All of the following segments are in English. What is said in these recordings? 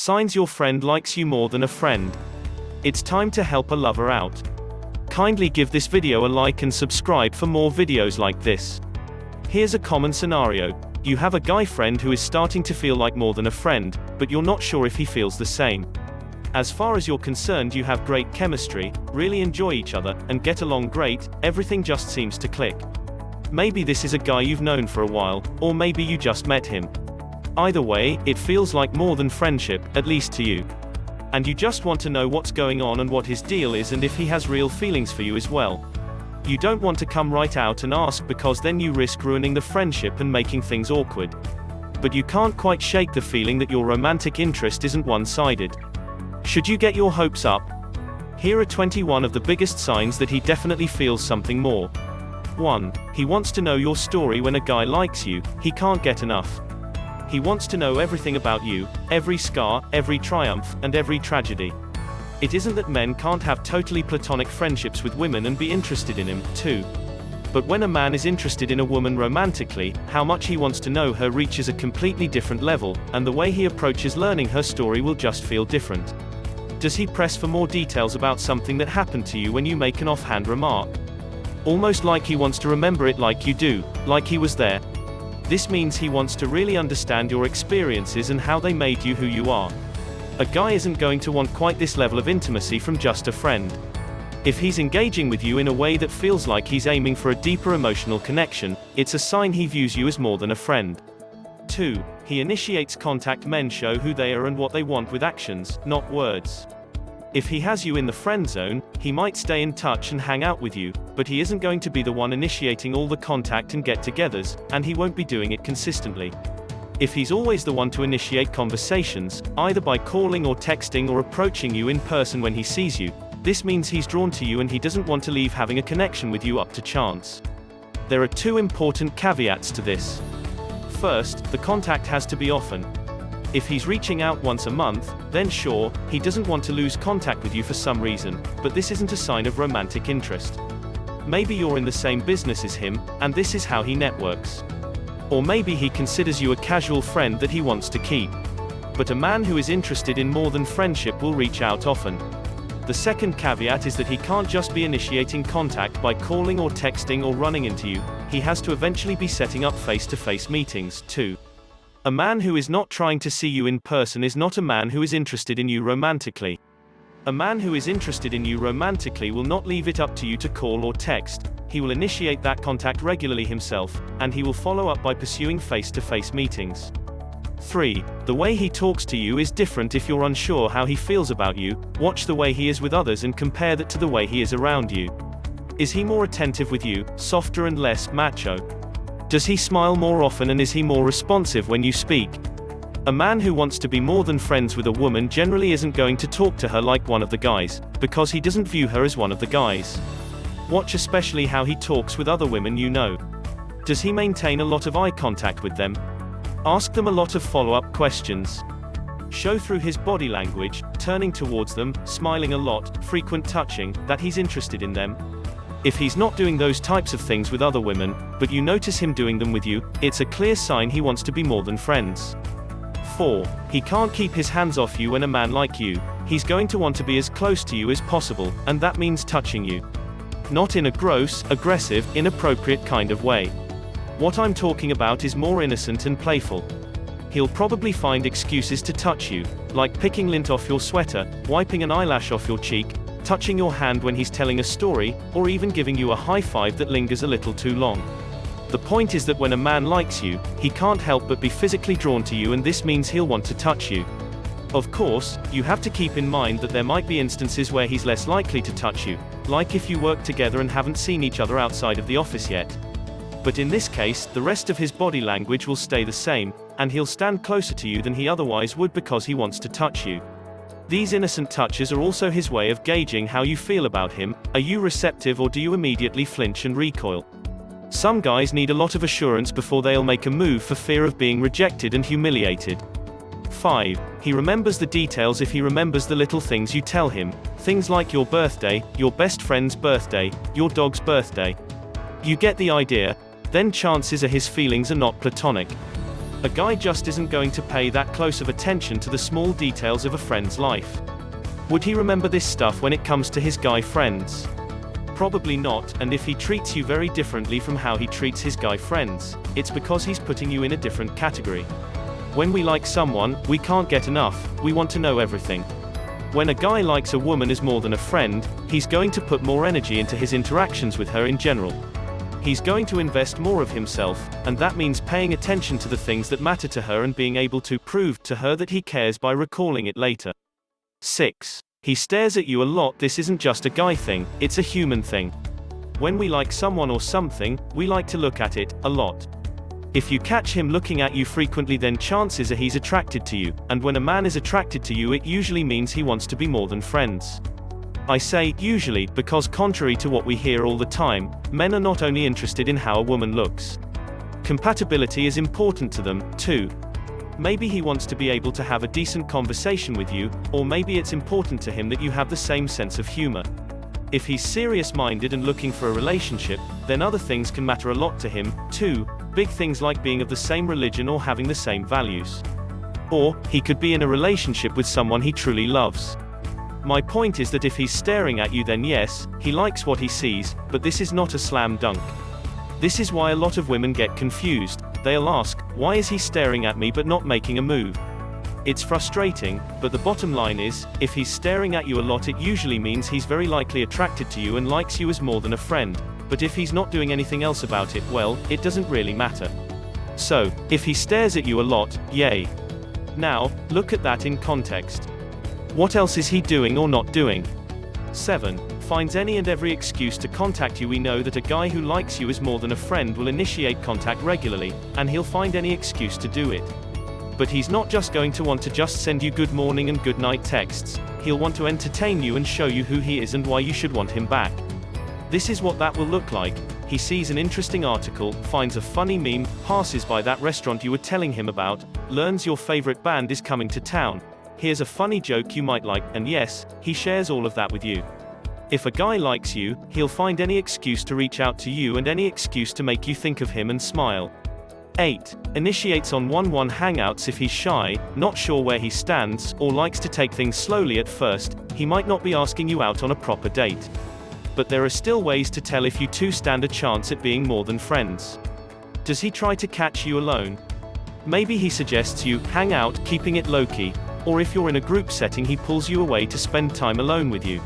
Signs your friend likes you more than a friend. It's time to help a lover out. Kindly give this video a like and subscribe for more videos like this. Here's a common scenario. You have a guy friend who is starting to feel like more than a friend, but you're not sure if he feels the same. As far as you're concerned, you have great chemistry, really enjoy each other, and get along great, everything just seems to click. Maybe this is a guy you've known for a while, or maybe you just met him. Either way, it feels like more than friendship, at least to you. And you just want to know what's going on and what his deal is and if he has real feelings for you as well. You don't want to come right out and ask because then you risk ruining the friendship and making things awkward. But you can't quite shake the feeling that your romantic interest isn't one-sided. Should you get your hopes up? Here are 21 of the biggest signs that he definitely feels something more. 1. He wants to know your story. When a guy likes you, he can't get enough. He wants to know everything about you, every scar, every triumph, and every tragedy. It isn't that men can't have totally platonic friendships with women and be interested in him, too. But when a man is interested in a woman romantically, how much he wants to know her reaches a completely different level, and the way he approaches learning her story will just feel different. Does he press for more details about something that happened to you when you make an offhand remark? Almost like he wants to remember it like you do, like he was there. This means he wants to really understand your experiences and how they made you who you are. A guy isn't going to want quite this level of intimacy from just a friend. If he's engaging with you in a way that feels like he's aiming for a deeper emotional connection, it's a sign he views you as more than a friend. 2. He initiates contact. Men show who they are and what they want with actions, not words. If he has you in the friend zone, he might stay in touch and hang out with you, but he isn't going to be the one initiating all the contact and get-togethers, and he won't be doing it consistently. If he's always the one to initiate conversations, either by calling or texting or approaching you in person when he sees you, this means he's drawn to you and he doesn't want to leave having a connection with you up to chance. There are 2 important caveats to this. First, the contact has to be often. If he's reaching out once a month, then sure, he doesn't want to lose contact with you for some reason, but this isn't a sign of romantic interest. Maybe you're in the same business as him, and this is how he networks. Or maybe he considers you a casual friend that he wants to keep. But a man who is interested in more than friendship will reach out often. The second caveat is that he can't just be initiating contact by calling or texting or running into you, he has to eventually be setting up face-to-face meetings, too. A man who is not trying to see you in person is not a man who is interested in you romantically. A man who is interested in you romantically will not leave it up to you to call or text. He will initiate that contact regularly himself, and he will follow up by pursuing face-to-face meetings. 3. The way he talks to you is different. If you're unsure how he feels about you, watch the way he is with others and compare that to the way he is around you. Is he more attentive with you, softer and less macho? Does he smile more often and is he more responsive when you speak? A man who wants to be more than friends with a woman generally isn't going to talk to her like one of the guys, because he doesn't view her as one of the guys. Watch especially how he talks with other women you know. Does he maintain a lot of eye contact with them? Ask them a lot of follow-up questions. Show through his body language, turning towards them, smiling a lot, frequent touching, that he's interested in them. If he's not doing those types of things with other women, but you notice him doing them with you, it's a clear sign he wants to be more than friends. 4. He can't keep his hands off you. When a man like you, he's going to want to be as close to you as possible, and that means touching you. Not in a gross, aggressive, inappropriate kind of way. What I'm talking about is more innocent and playful. He'll probably find excuses to touch you, like picking lint off your sweater, wiping an eyelash off your cheek, touching your hand when he's telling a story, or even giving you a high five that lingers a little too long. The point is that when a man likes you, he can't help but be physically drawn to you, and this means he'll want to touch you. Of course, you have to keep in mind that there might be instances where he's less likely to touch you, like if you work together and haven't seen each other outside of the office yet. But in this case, the rest of his body language will stay the same, and he'll stand closer to you than he otherwise would because he wants to touch you. These innocent touches are also his way of gauging how you feel about him. Are you receptive or do you immediately flinch and recoil? Some guys need a lot of assurance before they'll make a move for fear of being rejected and humiliated. 5. He remembers the details. If he remembers the little things you tell him, things like your birthday, your best friend's birthday, your dog's birthday. You get the idea. Then chances are his feelings are not platonic. A guy just isn't going to pay that close of attention to the small details of a friend's life. Would he remember this stuff when it comes to his guy friends? Probably not, and if he treats you very differently from how he treats his guy friends, it's because he's putting you in a different category. When we like someone, we can't get enough, we want to know everything. When a guy likes a woman as more than a friend, he's going to put more energy into his interactions with her in general. He's going to invest more of himself, and that means paying attention to the things that matter to her and being able to prove to her that he cares by recalling it later. 6. He stares at you a lot. This isn't just a guy thing, it's a human thing. When we like someone or something, we like to look at it a lot. If you catch him looking at you frequently, then chances are he's attracted to you, and when a man is attracted to you, it usually means he wants to be more than friends. I say usually because, contrary to what we hear all the time, men are not only interested in how a woman looks. Compatibility is important to them, too. Maybe he wants to be able to have a decent conversation with you, or maybe it's important to him that you have the same sense of humor. If he's serious-minded and looking for a relationship, then other things can matter a lot to him, too, big things like being of the same religion or having the same values. Or, he could be in a relationship with someone he truly loves. My point is that if he's staring at you, then yes, he likes what he sees, but this is not a slam dunk. This is why a lot of women get confused. They'll ask, why is he staring at me but not making a move? It's frustrating, but the bottom line is, if he's staring at you a lot, it usually means he's very likely attracted to you and likes you as more than a friend. But if he's not doing anything else about it, well, it doesn't really matter. So, if he stares at you a lot, yay. Now, look at that in context. What else is he doing or not doing? 7. Finds any and every excuse to contact you. We know that a guy who likes you as more than a friend will initiate contact regularly, and he'll find any excuse to do it. But he's not just going to want to just send you good morning and good night texts. He'll want to entertain you and show you who he is and why you should want him back. This is what that will look like. He sees an interesting article, finds a funny meme, passes by that restaurant you were telling him about, learns your favorite band is coming to town, here's a funny joke you might like, and yes, he shares all of that with you. If a guy likes you, he'll find any excuse to reach out to you and any excuse to make you think of him and smile. 8. Initiates on one-on-one hangouts. If he's shy, not sure where he stands, or likes to take things slowly at first, he might not be asking you out on a proper date. But there are still ways to tell if you two stand a chance at being more than friends. Does he try to catch you alone? Maybe he suggests you hang out, keeping it low-key, or if you're in a group setting, he pulls you away to spend time alone with you.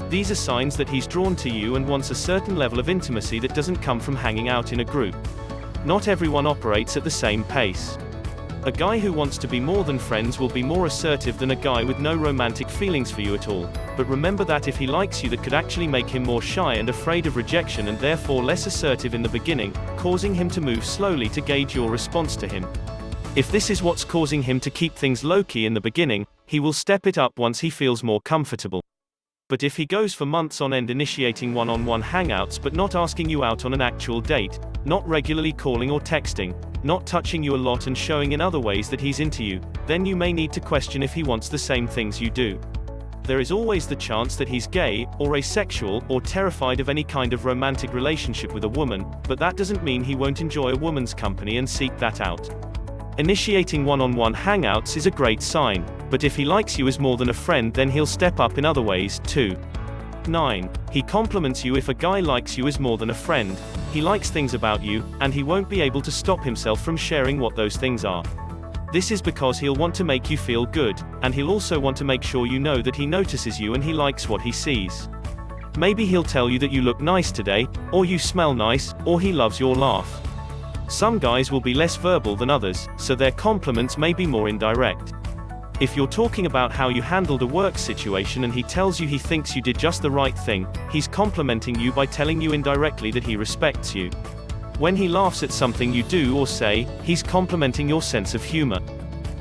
These are signs that he's drawn to you and wants a certain level of intimacy that doesn't come from hanging out in a group. Not everyone operates at the same pace. A guy who wants to be more than friends will be more assertive than a guy with no romantic feelings for you at all. But remember that if he likes you, that could actually make him more shy and afraid of rejection and therefore less assertive in the beginning, causing him to move slowly to gauge your response to him. If this is what's causing him to keep things low-key in the beginning, he will step it up once he feels more comfortable. But if he goes for months on end initiating one-on-one hangouts but not asking you out on an actual date, not regularly calling or texting, not touching you a lot and showing in other ways that he's into you, then you may need to question if he wants the same things you do. There is always the chance that he's gay, or asexual, or terrified of any kind of romantic relationship with a woman, but that doesn't mean he won't enjoy a woman's company and seek that out. Initiating one-on-one hangouts is a great sign, but if he likes you as more than a friend, then he'll step up in other ways, too. 9. He compliments you. If a guy likes you as more than a friend, he likes things about you, and he won't be able to stop himself from sharing what those things are. This is because he'll want to make you feel good, and he'll also want to make sure you know that he notices you and he likes what he sees. Maybe he'll tell you that you look nice today, or you smell nice, or he loves your laugh. Some guys will be less verbal than others, so their compliments may be more indirect. If you're talking about how you handled a work situation and he tells you he thinks you did just the right thing, he's complimenting you by telling you indirectly that he respects you. When he laughs at something you do or say, he's complimenting your sense of humor.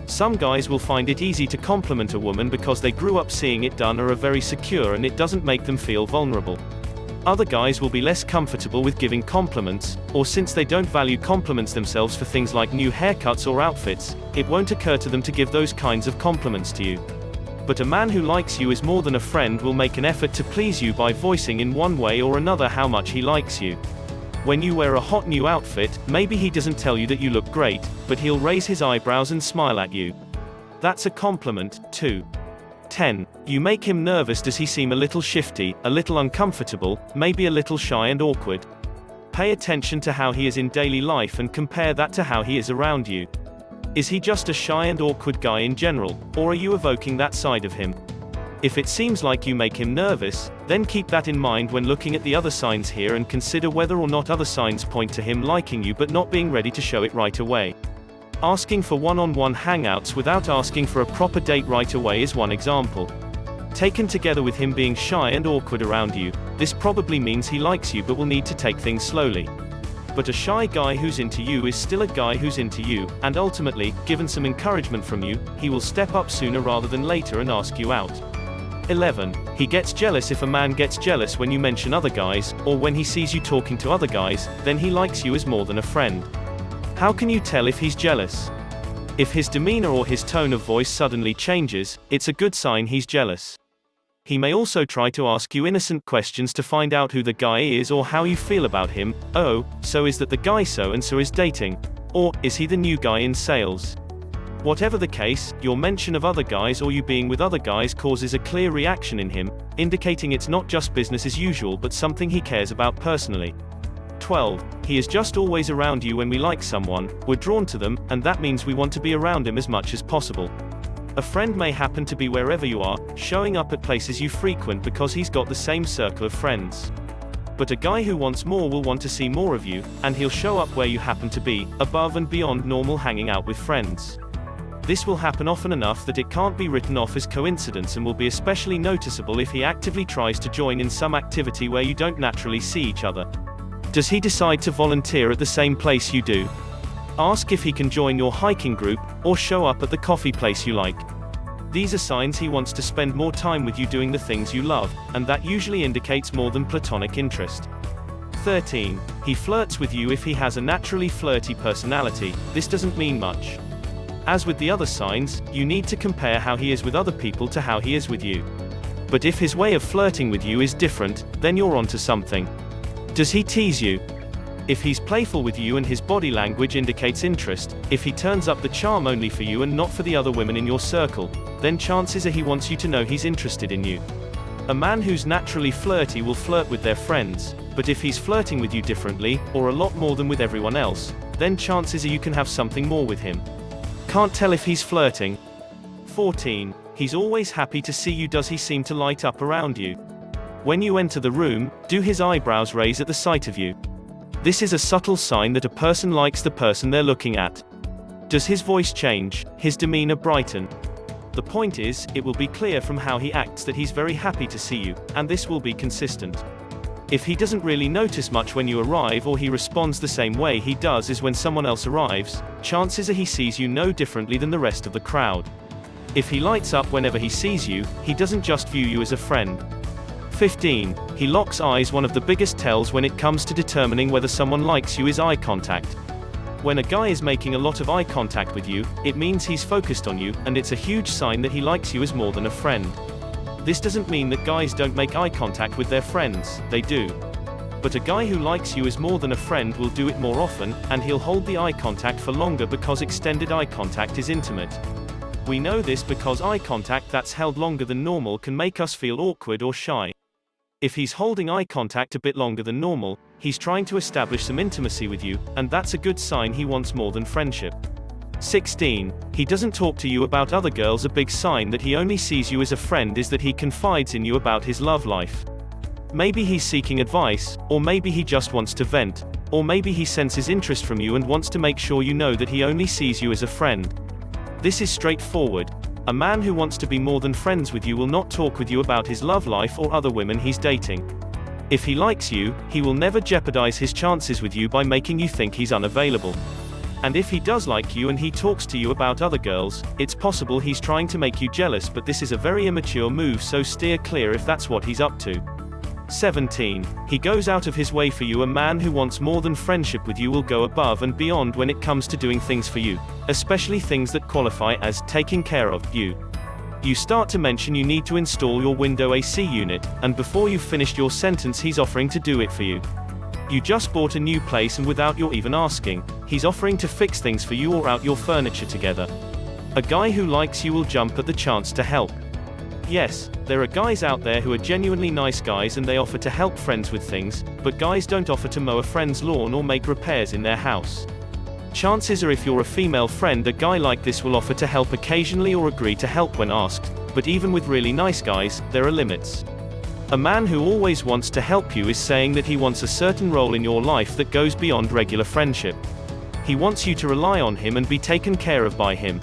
Some guys will find it easy to compliment a woman because they grew up seeing it done or are very secure and it doesn't make them feel vulnerable. Other guys will be less comfortable with giving compliments, or since they don't value compliments themselves for things like new haircuts or outfits, it won't occur to them to give those kinds of compliments to you. But a man who likes you as more than a friend will make an effort to please you by voicing in one way or another how much he likes you. When you wear a hot new outfit, maybe he doesn't tell you that you look great, but he'll raise his eyebrows and smile at you. That's a compliment, too. 10. You make him nervous. Does he seem a little shifty, a little uncomfortable, maybe a little shy and awkward? Pay attention to how he is in daily life and compare that to how he is around you. Is he just a shy and awkward guy in general, or are you evoking that side of him? If it seems like you make him nervous, then keep that in mind when looking at the other signs here and consider whether or not other signs point to him liking you but not being ready to show it right away. Asking for one-on-one hangouts without asking for a proper date right away is one example. Taken together with him being shy and awkward around you, this probably means he likes you but will need to take things slowly. But a shy guy who's into you is still a guy who's into you, and ultimately, given some encouragement from you, he will step up sooner rather than later and ask you out. 11. He gets jealous. If a man gets jealous when you mention other guys, or when he sees you talking to other guys, then he likes you as more than a friend. How can you tell if he's jealous? If his demeanor or his tone of voice suddenly changes, it's a good sign he's jealous. He may also try to ask you innocent questions to find out who the guy is or how you feel about him. Oh, so is that the guy so-and-so is dating? Or, is he the new guy in sales? Whatever the case, your mention of other guys or you being with other guys causes a clear reaction in him, indicating it's not just business as usual but something he cares about personally. 12. He is just always around you. When we like someone, we're drawn to them, and that means we want to be around him as much as possible. A friend may happen to be wherever you are, showing up at places you frequent because he's got the same circle of friends. But a guy who wants more will want to see more of you, and he'll show up where you happen to be, above and beyond normal hanging out with friends. This will happen often enough that it can't be written off as coincidence and will be especially noticeable if he actively tries to join in some activity where you don't naturally see each other. Does he decide to volunteer at the same place you do? Ask if he can join your hiking group, or show up at the coffee place you like. These are signs he wants to spend more time with you doing the things you love, and that usually indicates more than platonic interest. 13. He flirts with you. If he has a naturally flirty personality, this doesn't mean much. As with the other signs, you need to compare how he is with other people to how he is with you. But if his way of flirting with you is different, then you're onto something. Does he tease you? If he's playful with you and his body language indicates interest, if he turns up the charm only for you and not for the other women in your circle, then chances are he wants you to know he's interested in you. A man who's naturally flirty will flirt with their friends, but if he's flirting with you differently, or a lot more than with everyone else, then chances are you can have something more with him. Can't tell if he's flirting. 14. He's always happy to see you. Does he seem to light up around you? When you enter the room, do his eyebrows raise at the sight of you? This is a subtle sign that a person likes the person they're looking at. Does his voice change, his demeanor brighten? The point is, it will be clear from how he acts that he's very happy to see you, and this will be consistent. If he doesn't really notice much when you arrive, or he responds the same way he does as when someone else arrives, chances are he sees you no differently than the rest of the crowd. If he lights up whenever he sees you, he doesn't just view you as a friend. 15. He locks eyes. One of the biggest tells when it comes to determining whether someone likes you is eye contact. When a guy is making a lot of eye contact with you, it means he's focused on you, and it's a huge sign that he likes you as more than a friend. This doesn't mean that guys don't make eye contact with their friends, they do. But a guy who likes you as more than a friend will do it more often, and he'll hold the eye contact for longer because extended eye contact is intimate. We know this because eye contact that's held longer than normal can make us feel awkward or shy. If he's holding eye contact a bit longer than normal, he's trying to establish some intimacy with you, and that's a good sign he wants more than friendship. 16. He doesn't talk to you about other girls. A big sign that he only sees you as a friend is that he confides in you about his love life. Maybe he's seeking advice, or maybe he just wants to vent, or maybe he senses interest from you and wants to make sure you know that he only sees you as a friend. This is straightforward. A man who wants to be more than friends with you will not talk with you about his love life or other women he's dating. If he likes you, he will never jeopardize his chances with you by making you think he's unavailable. And if he does like you and he talks to you about other girls, it's possible he's trying to make you jealous, but this is a very immature move, so steer clear if that's what he's up to. 17. He goes out of his way for you. A man who wants more than friendship with you will go above and beyond when it comes to doing things for you, especially things that qualify as taking care of you. You start to mention you need to install your window AC unit, and before you've finished your sentence he's offering to do it for you. You just bought a new place and without your even asking, he's offering to fix things for you or out your furniture together. A guy who likes you will jump at the chance to help. Yes, there are guys out there who are genuinely nice guys and they offer to help friends with things, but guys don't offer to mow a friend's lawn or make repairs in their house. Chances are if you're a female friend, a guy like this will offer to help occasionally or agree to help when asked, but even with really nice guys, there are limits. A man who always wants to help you is saying that he wants a certain role in your life that goes beyond regular friendship. He wants you to rely on him and be taken care of by him.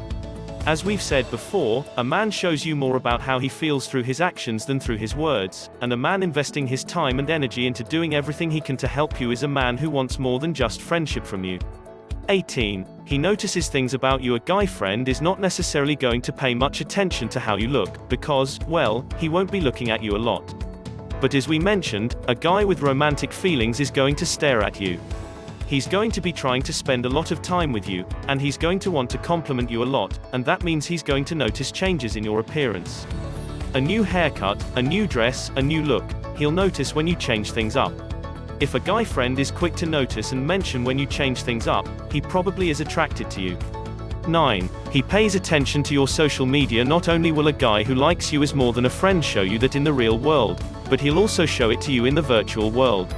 As we've said before, a man shows you more about how he feels through his actions than through his words, and a man investing his time and energy into doing everything he can to help you is a man who wants more than just friendship from you. 18. He notices things about you. A guy friend is not necessarily going to pay much attention to how you look, because, well, he won't be looking at you a lot. But as we mentioned, a guy with romantic feelings is going to stare at you. He's going to be trying to spend a lot of time with you, and he's going to want to compliment you a lot, and that means he's going to notice changes in your appearance. A new haircut, a new dress, a new look. He'll notice when you change things up. If a guy friend is quick to notice and mention when you change things up, he probably is attracted to you. 9. He pays attention to your social media. Not only will a guy who likes you as more than a friend show you that in the real world, but he'll also show it to you in the virtual world.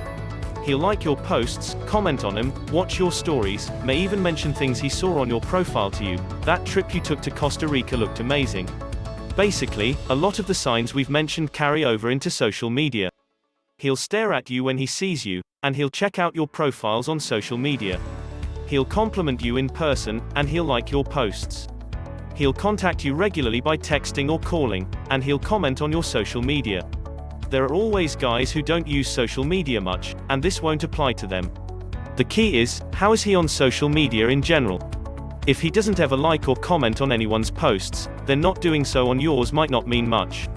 He'll like your posts, comment on them, watch your stories, may even mention things he saw on your profile to you. That trip you took to Costa Rica looked amazing. Basically, a lot of the signs we've mentioned carry over into social media. He'll stare at you when he sees you, and he'll check out your profiles on social media. He'll compliment you in person, and he'll like your posts. He'll contact you regularly by texting or calling, and he'll comment on your social media. There are always guys who don't use social media much, and this won't apply to them. The key is, how is he on social media in general? If he doesn't ever like or comment on anyone's posts, then not doing so on yours might not mean much.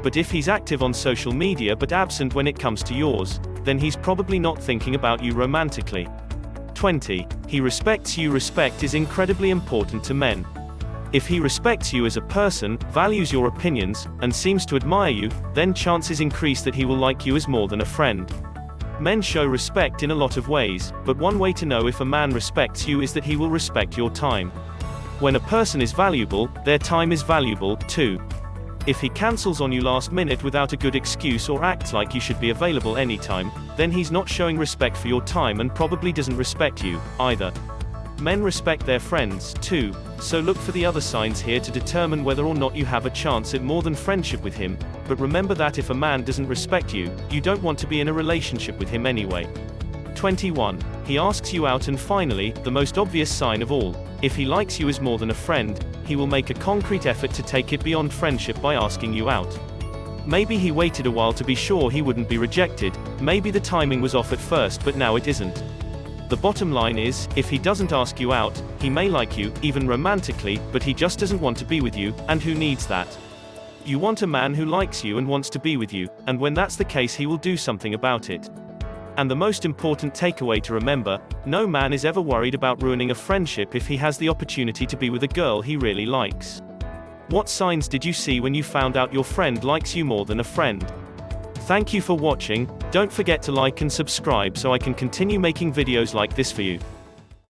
But if he's active on social media but absent when it comes to yours, then he's probably not thinking about you romantically. 20. He respects you. Respect is incredibly important to men. If he respects you as a person, values your opinions, and seems to admire you, then chances increase that he will like you as more than a friend. Men show respect in a lot of ways, but one way to know if a man respects you is that he will respect your time. When a person is valuable, their time is valuable, too. If he cancels on you last minute without a good excuse or acts like you should be available anytime, then he's not showing respect for your time and probably doesn't respect you, either. Men respect their friends, too, so look for the other signs here to determine whether or not you have a chance at more than friendship with him, but remember that if a man doesn't respect you, you don't want to be in a relationship with him anyway. 21. He asks you out. And finally, the most obvious sign of all, if he likes you as more than a friend, he will make a concrete effort to take it beyond friendship by asking you out. Maybe he waited a while to be sure he wouldn't be rejected, maybe the timing was off at first but now it isn't. The bottom line is, if he doesn't ask you out, he may like you, even romantically, but he just doesn't want to be with you, and who needs that? You want a man who likes you and wants to be with you, and when that's the case he will do something about it. And the most important takeaway to remember, no man is ever worried about ruining a friendship if he has the opportunity to be with a girl he really likes. What signs did you see when you found out your friend likes you more than a friend? Thank you for watching. Don't forget to like and subscribe so I can continue making videos like this for you.